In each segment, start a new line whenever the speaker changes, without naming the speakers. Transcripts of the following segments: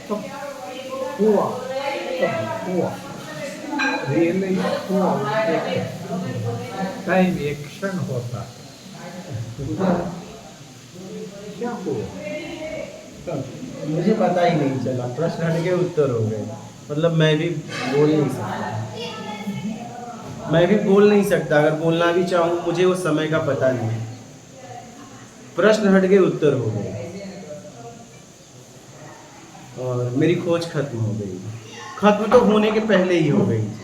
तब हुआ, तब हुआ, रियलाइज हुआ। एक टाइम, एक क्षण होता है, उधर क्या हुआ?
मुझे पता ही नहीं चला, प्रश्न हट के उत्तर हो गए। मतलब मैं भी बोल नहीं सकता, मैं भी बोल नहीं सकता। अगर बोलना भी चाहूँ मुझे उस समय का पता नहीं है। प्रश्न हट के उत्तर हो गए और मेरी खोज खत्म हो गई। खत्म तो होने के पहले ही हो गई थी।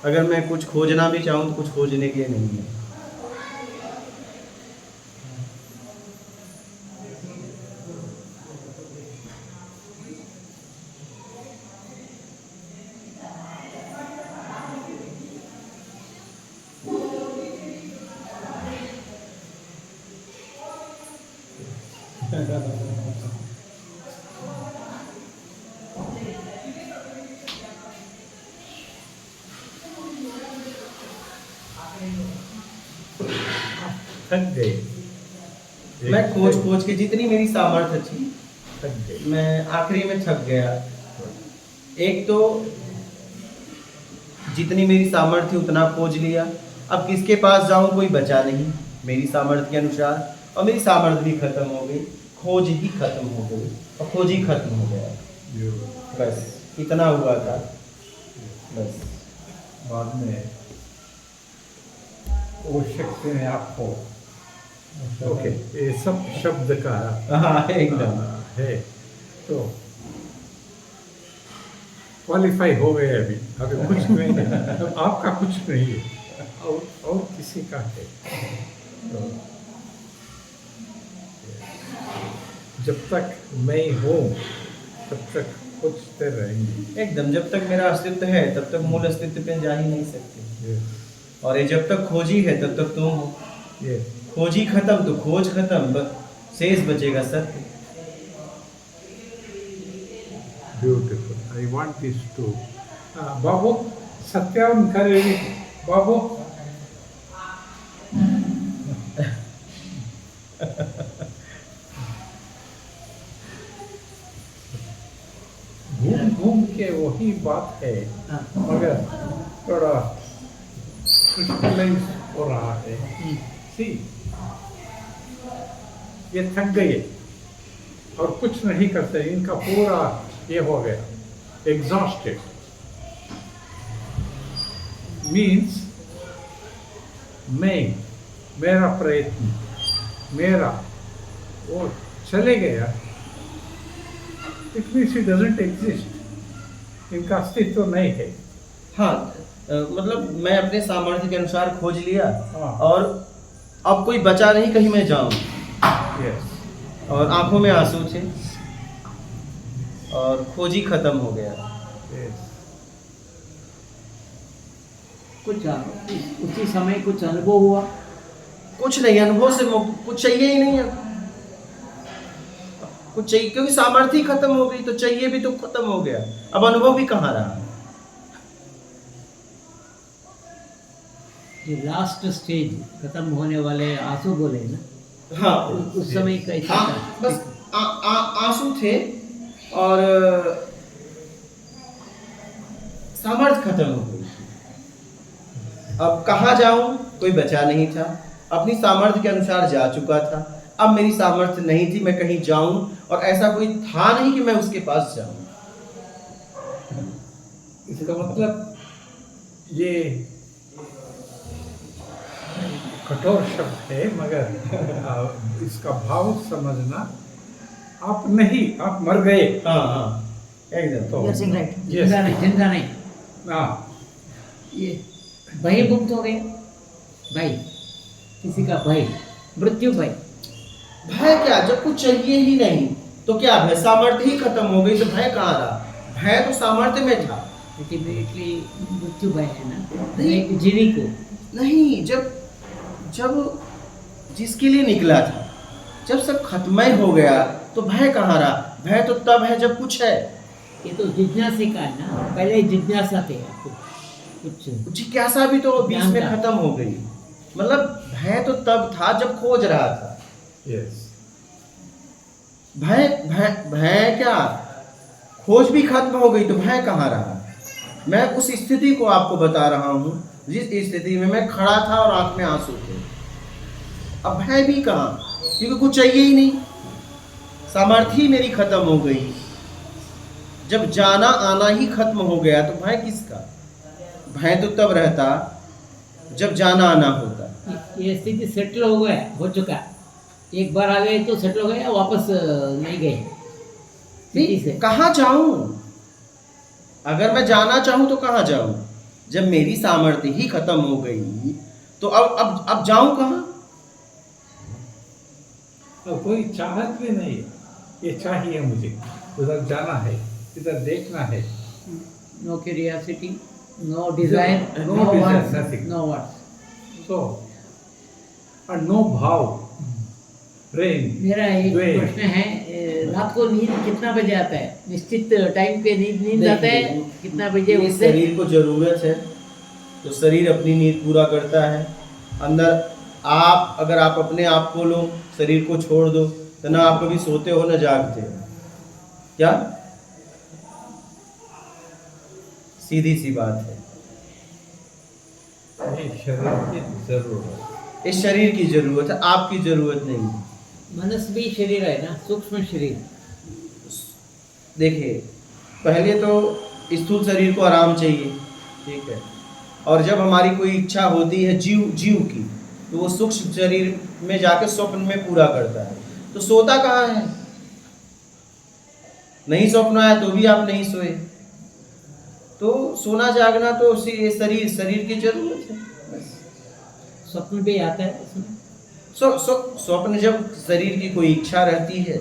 अगर मैं कुछ खोजना भी चाहूँ तो कुछ खोजने के लिए नहीं है।
थक गए,
मैं खोज खोज के जितनी मेरी सामर्थ्य थी,
थक गए।
मैं आखिरी में थक गया। एक तो जितनी मेरी सामर्थ्य थी उतना खोज लिया। अब किसके पास जाऊं, कोई बचा नहीं मेरी सामर्थ्य के अनुसार, और मेरी सामर्थ्य भी खत्म हो गई। खोज ही खत्म हो गई और खोज ही खत्म हो गया। बस इतना हुआ था। बस
बाद में वो शक्ति ने आपको, ओके, ये सब शब्द का
हाँ एकदम
है, तो क्वालिफाई हो गए। अभी कुछ नहीं है, अब आपका कुछ नहीं है, और किसी का है। तो जब तक मैं हूँ तब तक खोजते रहेंगे।
एकदम, जब तक मेरा अस्तित्व है तब तक मूल अस्तित्व पे जा ही नहीं सकते।
ये
और ये जब तक खोजी है तब तक तुम हो।
ये
खोजी खत्म तो खोज खत्म, शेष बचेगा सत्य।
Beautiful, I want this too. बाबू सत्यावन करेगी बाबू। घूम घूम के वही बात है, मगर थोड़ा क्रिस्टलाइज हो रहा है। सी, ये थक गए और कुछ नहीं करते, इनका पूरा ये हो गया, एग्जॉस्टेड। मीन्स मैं, मेरा प्रयत्न, मेरा वो चले गया। It means it doesn't exist, इनका अस्तित्व नहीं है।
हाँ, मतलब मैं अपने सामर्थ्य के अनुसार खोज लिया।
हाँ।
और अब कोई बचा नहीं, कहीं मैं जाऊं।
यस,
और आंखों में आंसू थे और खोज ही खत्म हो गया।
यस।
कुछ उसी समय कुछ अनुभव हुआ?
कुछ नहीं, अनुभव से कुछ चाहिए ही नहीं है। कुछ चाहिए क्योंकि सामर्थ्य ही खत्म हो गई, तो चाहिए भी तो खत्म हो गया। अब अनुभव भी कहाँ रहा।
ये लास्ट स्टेज खत्म होने वाले आंसू बोले ना,
हाँ,
उस समय कैसा था?
बस आंसू थे और सामर्थ्य खत्म हो गई। अब कहाँ जाऊं, कोई बचा नहीं था। अपनी सामर्थ्य के अनुसार जा चुका था। अब मेरी सामर्थ्य नहीं थी मैं कहीं जाऊं, और ऐसा कोई था नहीं कि मैं उसके पास जाऊं।
इसका मतलब ये कठोर शब्द है, मगर इसका भाव समझना। आप नहीं, आप मर गए।
हाँ हाँ एकदम।
तो
You're saying right.
Yes.
जिंदा नहीं।
हाँ,
ये भय मुक्त हो गए, भय, किसी का भय, मृत्यु भय।
भय क्या, जब कुछ चाहिए ही नहीं तो क्या भय, सामर्थ्य ही खत्म हो गई तो भय कहाँ रहा। भय तो सामर्थ्य में था।
अल्टीमेटली मृत्यु भय है ना,
नहीं।
एक जीवी को।
नहीं, जब जिसके लिए निकला था, जब सब खत्म ही हो गया तो भय कहाँ रहा। भय तो तब है जब कुछ है।
ये तो जिज्ञासा का है ना, पहले जिज्ञासा थे कुछ
जिज्ञासा भी तो बीच में
जानता।
खत्म हो गई। मतलब भय तो तब था जब खोज रहा था।
यस।
भय भय भय क्या, खोज भी खत्म हो गई तो भय कहाँ रहा? मैं उस स्थिति को आपको बता रहा हूँ जिस स्थिति में मैं खड़ा था और आंख में आंसू थे। अब भय भी कहाँ, क्योंकि कुछ चाहिए ही नहीं, सामर्थ्य ही मेरी खत्म हो गई। जब जाना आना ही खत्म हो गया तो भय किसका? भय तो तब रहता जब जाना आना होता।
ये स्थिति सेटल हो गया, हो चुका। एक बार आ गए तो सेटल हो गया, वापस नहीं गए स्थिति से।
कहाँ जाऊं? अगर मैं जाना चाहूं तो कहाँ जाऊं? जब मेरी सामर्थ्य ही खत्म हो गई तो अब जाऊं कहाँ?
तो कोई चाहत भी नहीं, ये चाहिए मुझे, उधर जाना है, इधर देखना है।
No curiosity, no desire,
No
no
desire,
wants,
nothing.
No wants.
So और नो भाव, प्रेम।
मेरा एक
द्वेष।
प्रश्न है, रात को नींद कितना बजे आता है? निश्चित टाइम पे नींद आता है? कितना बजे
ये
उठते हैं?
शरीर को जरूरत है तो शरीर अपनी नींद पूरा करता है। अंदर अगर आप अपने आप को लो, शरीर को छोड़ दो, तो ना आप कभी सोते हो ना जागते हो। क्या? सीधी सी बात है।
ये शरीर की जरूरत,
इस शरीर की जरूरत है, आपकी जरूरत नहीं।
मनस भी शरीर है ना, सूक्ष्म शरीर।
देखिए, पहले तो स्थूल शरीर को आराम चाहिए, ठीक है, और जब हमारी कोई इच्छा होती है जीव की, तो वो सूक्ष्म शरीर में जाके स्वप्न में पूरा करता है। तो सोता कहाँ है? नहीं स्वप्न आया तो भी आप नहीं सोए। तो सोना जागना तो ये शरीर की जरूरत है बस।
स्वप्न भी आता है इसमें।
स्वप्न जब शरीर की कोई इच्छा रहती है,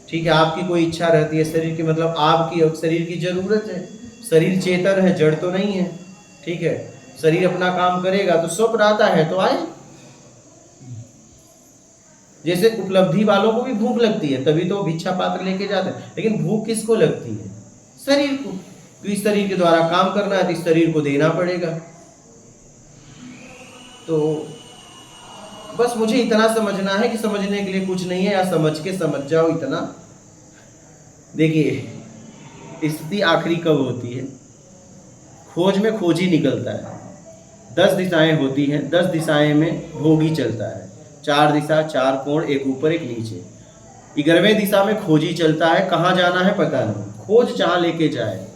ठीक है, आपकी कोई इच्छा रहती है शरीर की, मतलब आपकी और शरीर की जरूरत है। शरीर चेतन है, जड़ तो नहीं है, ठीक है। शरीर अपना काम करेगा तो स्वप्न आता है तो आए। जैसे उपलब्धि वालों को भी भूख लगती है, तभी तो भिक्षा पात्र लेके जाते हैं, लेकिन भूख किसको लगती है? शरीर को। तो इस शरीर के द्वारा काम करना है तो इस शरीर को देना पड़ेगा। तो बस मुझे इतना समझना है कि समझने के लिए कुछ नहीं है, या समझ के समझ जाओ इतना। देखिए, स्थिति आखिरी कब होती है? खोज में खोजी निकलता है। 10 दिशाएं होती हैं, 10 दिशाएं में भोगी चलता है। 4 दिशा, 4 कोण, एक ऊपर एक नीचे। 11वें दिशा में खोजी चलता है, कहाँ जाना है पता नहीं, खोज जहाँ लेके जाए।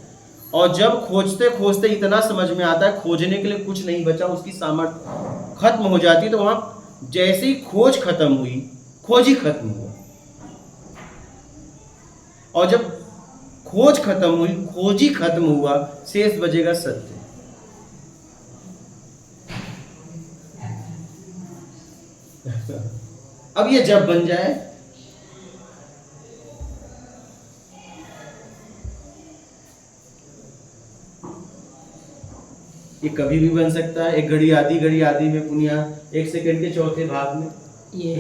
और जब खोजते खोजते इतना समझ में आता है खोजने के लिए कुछ नहीं बचा, उसकी सामर्थ्य खत्म हो जाती है, तो वहाँ जैसे ही खोज खत्म हुई, खोज ही खत्म हुआ। और जब खोज खत्म हुई, खोज ही खत्म हुआ, शेष बचेगा सत्य। अब ये जब बन जाए, ये कभी भी बन सकता है। एक घड़ी आधी में पुनिया 1 सेकंड के चौथे भाग में।
ये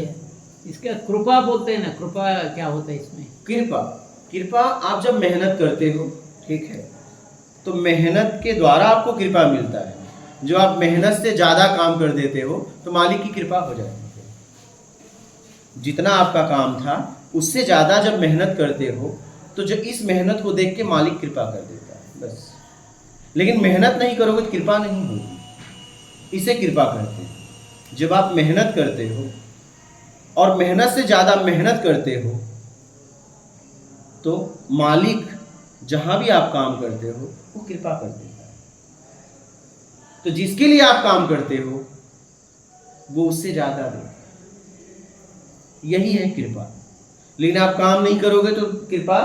इसका कृपा बोलते हैं ना, कृपा क्या होता है इसमें?
कृपा आप जब मेहनत करते हो, ठीक है, तो मेहनत के द्वारा आपको कृपा मिलता है। जो आप मेहनत से ज़्यादा काम कर देते हो तो मालिक की कृपा हो जाती है। जितना आपका काम था उससे ज़्यादा जब मेहनत करते हो तो जो इस मेहनत को देख के मालिक कृपा कर देता है, बस। लेकिन मेहनत नहीं करोगे तो कृपा नहीं होगी। इसे कृपा करते हैं। जब आप मेहनत करते हो और मेहनत से ज़्यादा मेहनत करते हो तो मालिक जहाँ भी आप काम करते हो वो कृपा कर देता है। तो जिसके लिए आप काम करते हो वो उससे ज़्यादा देता है। यही है कृपा। लेकिन आप काम नहीं करोगे तो कृपा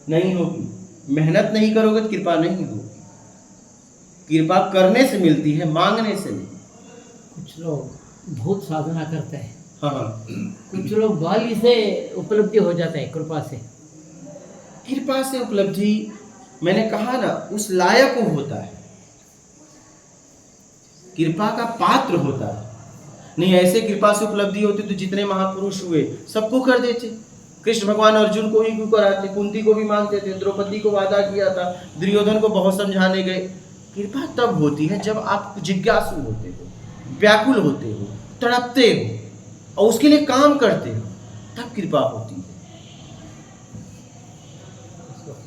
नहीं होगी, मेहनत नहीं करोगे तो कृपा नहीं होगी। कृपा करने से मिलती है, मांगने से नहीं।
कुछ लोग बहुत साधना करते हैं,
हाँ,
कुछ लोग बाली से उपलब्धि हो जाता है कृपा से।
कृपा से उपलब्धि, मैंने कहा ना, उस लायक वो होता है, कृपा का पात्र होता है। नहीं ऐसे कृपा से उपलब्धि होती तो जितने महापुरुष हुए सबको कर देते। कृष्ण भगवान अर्जुन को ही क्यों कराते, कुंती को भी मांगते थे, द्रौपदी को वादा किया था, दुर्योधन को बहुत समझाने गए। कृपा तब होती है जब आप जिज्ञासु होते हो, व्याकुल होते हो, तड़पते हो और उसके लिए काम करते हो, तब कृपा होती है।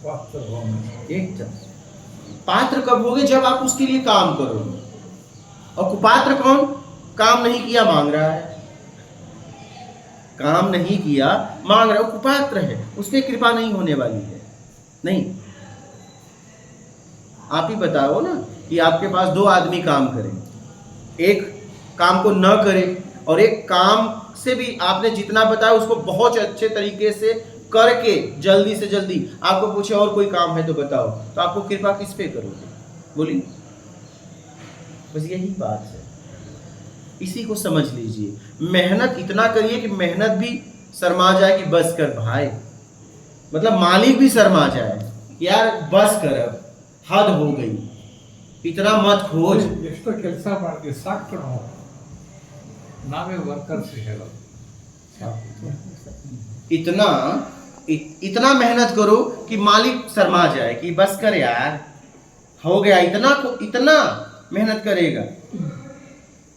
पात्र होना।
एकदम। पात्र कब होगे? जब आप उसके लिए काम करोगे। और कुपात्र कौन? काम नहीं किया, मांग रहा है। काम नहीं किया, मांग रहा है, वो कुपात्र है, उस पर कृपा नहीं होने वाली है। नहीं, आप ही बताओ ना कि आपके पास दो आदमी काम करें, एक काम को न करे और एक काम से भी आपने जितना बताया उसको बहुत अच्छे तरीके से करके जल्दी से जल्दी आपको पूछे और कोई काम है तो बताओ, तो आपको कृपा किस पे करोगे? बोलिए। बस यही बात है, इसी को समझ लीजिए। मेहनत इतना करिए कि मेहनत भी शर्मा जाए कि बस कर भाई, मतलब मालिक भी शर्मा जाए, यार बस कर, अब हद हो गई, इतना मत खोज।
ಎಷ್ಟು ಕೆಲಸ ಮಾಡಿದ್ವಿ ಸಾಕು ನಾವು, ನಾವೇ ವರ್ಕರ್ಸ್ ಹೇಳೋದು ಸಾಕು।
इतना मेहनत करो कि मालिक शर्मा जाए कि बस कर यार, हो गया, इतना मेहनत करेगा।